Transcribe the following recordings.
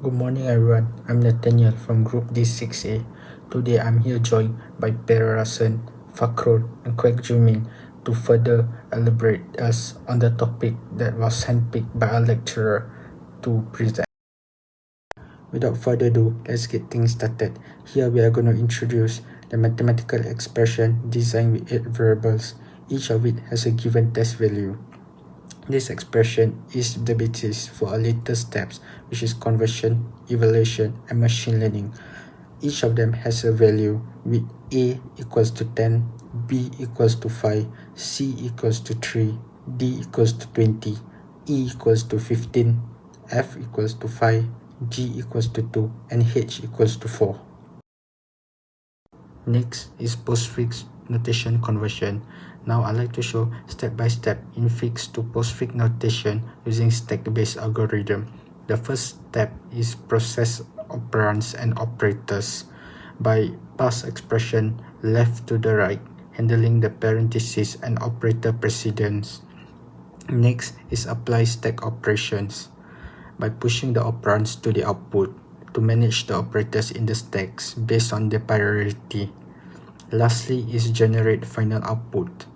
Good morning everyone, I'm Nathaniel from Group D6A. Today I'm here joined by Rasan, Fakhrul and Kwek Jumin to further elaborate us on the topic that was handpicked by our lecturer to present. Without further ado, let's get things started. Here we are going to introduce the mathematical expression designed with 8 variables. Each of it has a given test value. This expression is the basis for our later steps, which is conversion, evaluation, and machine learning. Each of them has a value with A equals to 10, B equals to 5, C equals to 3, D equals to 20, E equals to 15, F equals to 5, G equals to 2, and H equals to 4. Next is postfix notation conversion. Now I'd like to show step-by-step infix to postfix notation using stack-based algorithm. The first step is process operands and operators by pass expression left to the right, handling the parentheses and operator precedence. Next is apply stack operations by pushing the operands to the output to manage the operators in the stacks based on their priority. Lastly is generate final output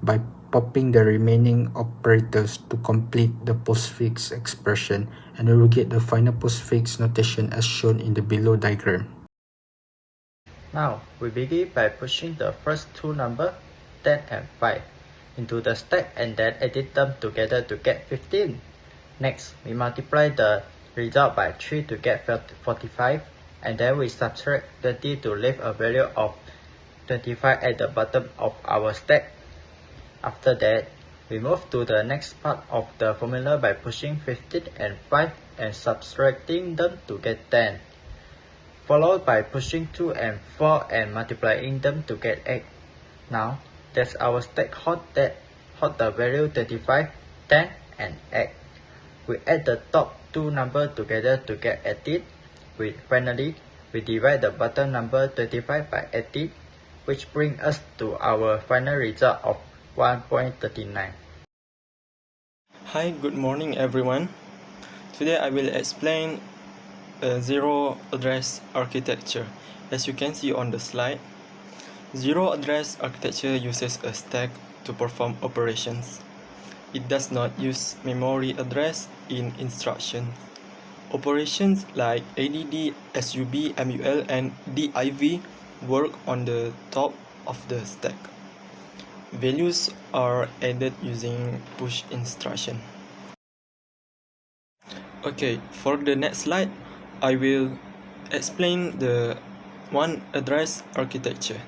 by popping the remaining operators to complete the postfix expression, and we will get the final postfix notation as shown in the below diagram. Now, we begin by pushing the first two numbers, 10 and 5, into the stack and then edit them together to get 15. Next, we multiply the result by 3 to get 45, and then we subtract 20 to leave a value of 25 at the bottom of our stack. After that, we move to the next part of the formula by pushing 15 and 5 and subtracting them to get 10, followed by pushing 2 and 4 and multiplying them to get 8. Now, that's our stack hold the value 25, 10 and 8. We add the top two numbers together to get 18. Finally, we divide the bottom number 25 by 18, which brings us to our final result of 1.39. Hi, good morning everyone. Today I will explain a zero address architecture. As you can see on the slide, zero address architecture uses a stack to perform operations. It does not use memory address in instructions. Operations like add, sub, mul, and div work on the top of the stack. Values are added using push instruction. Okay, for the next slide, I will explain the one address architecture.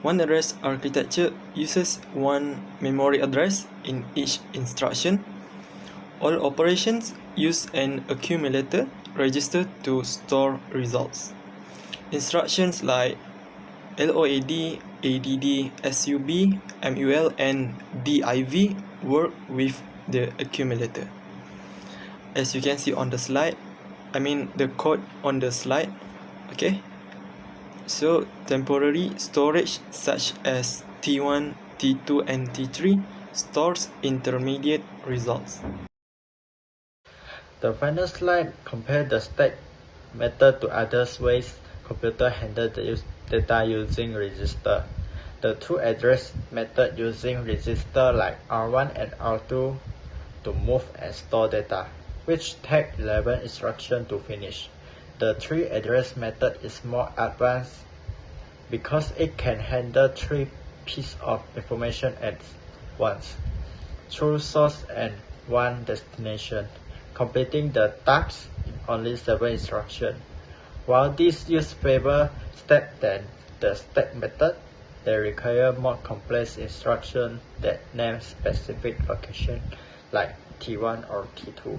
One address architecture uses one memory address in each instruction. All operations use an accumulator register to store results. Instructions like LOAD, ADD, SUB, MUL, and DIV work with the accumulator. As you can see on the slide, the code on the slide, okay? So temporary storage such as T1, T2, and T3 stores intermediate results. The final slide compares the stack method to other ways computer handle the data using register. The two address method using register like R1 and R2 to move and store data, which take 11 instructions to finish. The three address method is more advanced because it can handle 3 pieces of information at once, through source and one destination, completing the task in only 7 instructions. While these use favor step than the stack method, they require more complex instructions that name specific location like T1 or T2.